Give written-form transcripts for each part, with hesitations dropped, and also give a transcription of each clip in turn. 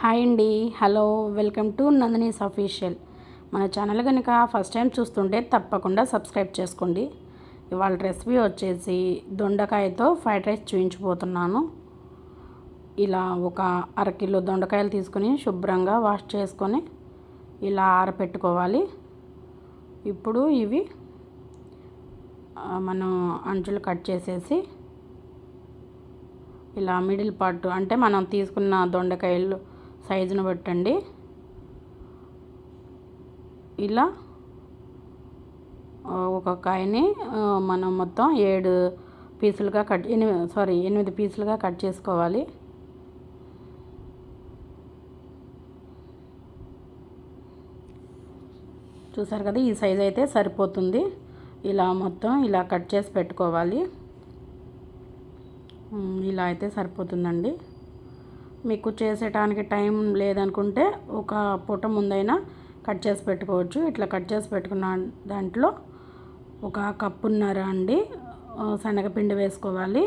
Hi అండి, hello, welcome to Nandini's official. మన channel కనుక ఫస్ట్ టైం చూస్తుంటే తప్పకుండా సబ్స్క్రైబ్ చేసుకోండి. ఇవాళ రెసిపీ వచ్చేసి దొండకాయతో ఫ్రైడ్ రైస్ చూపించబోతున్నాను. ఇలా ఒక అరకిలో దొండకాయలు తీసుకొని శుభ్రంగా వాష్ చేసుకొని ఇలా ఆరబెట్టుకోవాలి. ఇప్పుడు ఇవి మనం అంచులు కట్ చేసేసి ఇలా మిడిల్ పార్ట్ అంటే మనం తీసుకున్న దొండకాయలు సైజును బట్టండి ఇలా ఒక కాయని మనం మొత్తం 7 పీసులుగా 8 పీసులుగా కట్ చేసుకోవాలి. చూసారు కదా, ఈ సైజ్ అయితే సరిపోతుంది. ఇలా మొత్తం ఇలా కట్ చేసి పెట్టుకోవాలి. ఇలా అయితే సరిపోతుందండి. మీకు చేసేటానికి టైం లేదనుకుంటే ఒక పూట ముందైనా కట్ చేసి పెట్టుకోవచ్చు. ఇట్లా కట్ చేసి పెట్టుకున్న దాంట్లో ఒక కప్పున్నర అండి శనగపిండి వేసుకోవాలి.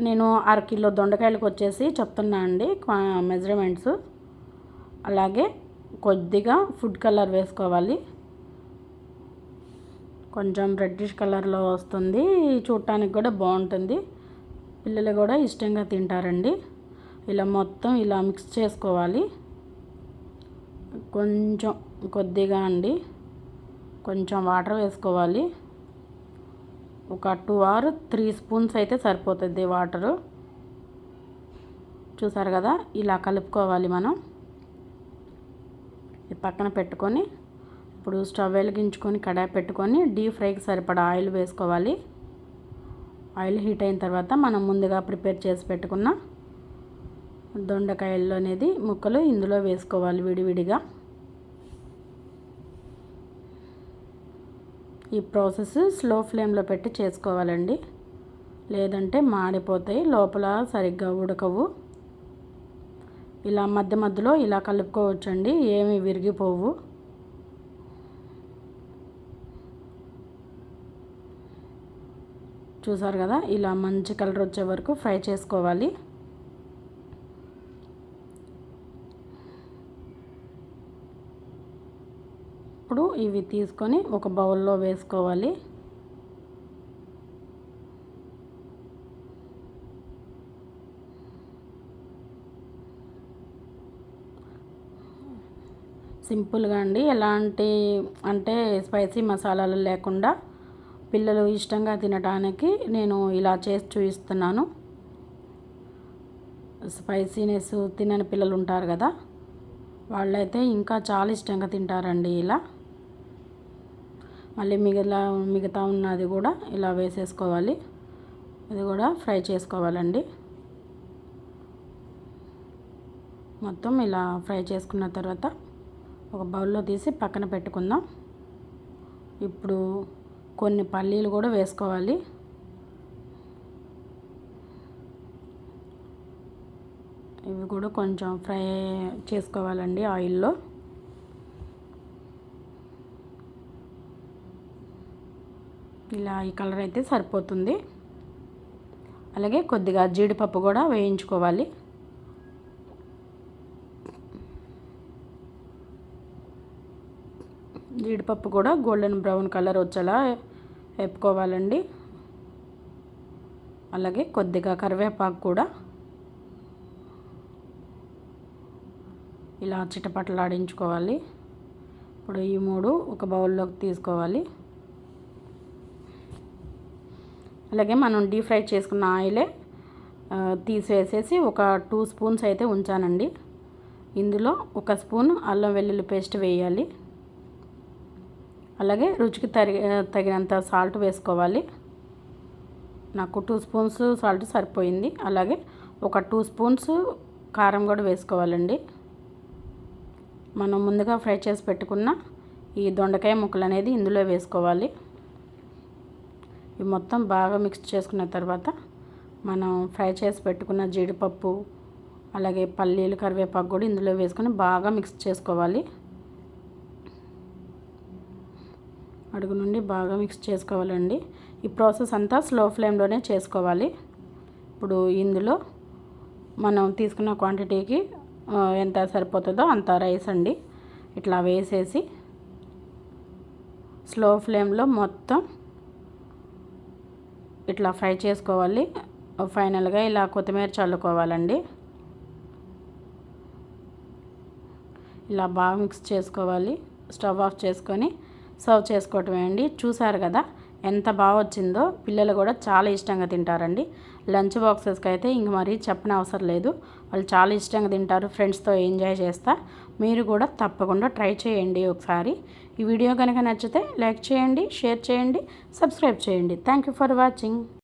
నేను అరకిలో దొండకాయలకు వచ్చేసి చెప్తున్నా అండి మెజర్మెంట్స్. అలాగే కొద్దిగా ఫుడ్ కలర్ వేసుకోవాలి. కొంచెం రెడ్డిష్ కలర్లో వస్తుంది, చూడటానికి కూడా బాగుంటుంది. పిల్లలు కూడా ఇష్టంగా తింటారండి. ఇలా మొత్తం ఇలా మిక్స్ చేసుకోవాలి. కొద్దిగా అండి కొంచెం వాటర్ వేసుకోవాలి. ఒక 2 or 3 స్పూన్స్ అయితే సరిపోతుంది వాటరు. చూసారు కదా, ఇలా కలుపుకోవాలి. మనం ఇది పక్కన పెట్టుకొని ఇప్పుడు స్టవ్ వెలిగించుకొని కడాయి పెట్టుకొని డీప్ ఫ్రైకి సరిపడా ఆయిల్ వేసుకోవాలి. ఆయిల్ హీట్ అయిన తర్వాత మనం ముందుగా ప్రిపేర్ చేసి పెట్టుకున్న దొండకాయలు అనేది ముక్కలు ఇందులో వేసుకోవాలి విడివిడిగా. ఈ ప్రాసెస్ స్లో ఫ్లేమ్లో పెట్టి చేసుకోవాలండి, లేదంటే మాడిపోతాయి, లోపల సరిగ్గా ఉడకవు. ఇలా మధ్య మధ్యలో ఇలా కలుపుకోవచ్చండి, ఏమి విరిగిపోవు. చూసారు కదా, ఇలా మంచి కలర్ వచ్చే వరకు ఫ్రై చేసుకోవాలి. ఇప్పుడు ఇవి తీసుకొని ఒక బౌల్లో వేసుకోవాలి. సింపుల్గా అండి, ఎలాంటి అంటే స్పైసీ మసాలాలు లేకుండా పిల్లలు ఇష్టంగా తినడానికి నేను ఇలా చేసి చూపిస్తున్నాను. స్పైసీనెస్ తినని పిల్లలు ఉంటారు కదా, వాళ్ళైతే ఇంకా చాలా ఇష్టంగా తింటారండి. ఇలా మళ్ళీ మిగతా ఉన్నది కూడా ఇలా వేసేసుకోవాలి. ఇది కూడా ఫ్రై చేసుకోవాలండి. మొత్తం ఇలా ఫ్రై చేసుకున్న తర్వాత ఒక బౌల్లో తీసి పక్కన పెట్టుకుందాం. ఇప్పుడు కొన్ని పల్లీలు కూడా వేసుకోవాలి. ఇవి కూడా కొంచెం ఫ్రై చేసుకోవాలండి ఆయిల్లో. ఇలా ఈ కలర్ అయితే సరిపోతుంది. అలాగే కొద్దిగా జీడిపప్పు కూడా వేయించుకోవాలి. జీడిపప్పు కూడా గోల్డెన్ బ్రౌన్ కలర్ వచ్చేలా వేపుకోవాలండి. అలాగే కొద్దిగా కరివేపాకు కూడా ఇలా చిటపటలాడించుకోవాలి. ఇప్పుడు ఈ 3 ఒక బౌల్లోకి తీసుకోవాలి. అలాగే మనం డీప్ ఫ్రై చేసుకున్న ఆయిలే తీసేసేసి ఒక 2 స్పూన్స్ అయితే ఉంచానండి. ఇందులో 1 స్పూన్ అల్లం వెల్లుల్లి పేస్ట్ వేయాలి. అలాగే రుచికి తగినంత సాల్ట్ వేసుకోవాలి. నాకు 2 స్పూన్స్ సాల్ట్ సరిపోయింది. అలాగే ఒక 2 స్పూన్స్ కారం కూడా వేసుకోవాలండి. మనం ముందుగా ఫ్రై చేసి పెట్టుకున్న ఈ దొండకాయ ముక్కలు అనేది ఇందులో వేసుకోవాలి. ఇవి మొత్తం బాగా మిక్స్ చేసుకున్న తర్వాత మనం ఫ్రై చేసి పెట్టుకున్న జీడిపప్పు అలాగే పల్లీలు కరివేపాకు కూడా ఇందులో వేసుకొని బాగా మిక్స్ చేసుకోవాలి. అడుగు నుండి బాగా మిక్స్ చేసుకోవాలండి. ఈ ప్రాసెస్ అంతా స్లో ఫ్లేమ్లోనే చేసుకోవాలి. ఇప్పుడు ఇందులో మనం తీసుకున్న క్వాంటిటీకి ఎంత సరిపోతుందో అంత రైస్ అండి. ఇట్లా వేసేసి స్లో ఫ్లేమ్లో మొత్తం ఇట్లా ఫ్రై చేసుకోవాలి. ఫైనల్గా ఇలా కొత్తిమీర చల్లుకోవాలండి. ఇలా బాగా మిక్స్ చేసుకోవాలి. స్టవ్ ఆఫ్ చేసుకొని సర్వ్ చేసుకోవటమే అండి. చూసారు కదా ఎంత బాగా వచ్చిందో. పిల్లలు కూడా చాలా ఇష్టంగా తింటారండి. లంచ్ బాక్సెస్కి అయితే ఇంక మరీ చెప్పనవసరం లేదు, వాళ్ళు చాలా ఇష్టంగా తింటారు. ఫ్రెండ్స్తో ఎంజాయ్ చేస్తా. మీరు కూడా తప్పకుండా ట్రై చేయండి ఒకసారి. ఈ వీడియో కనుక నచ్చితే లైక్ చేయండి, షేర్ చేయండి, సబ్స్క్రైబ్ చేయండి. Thank you for watching.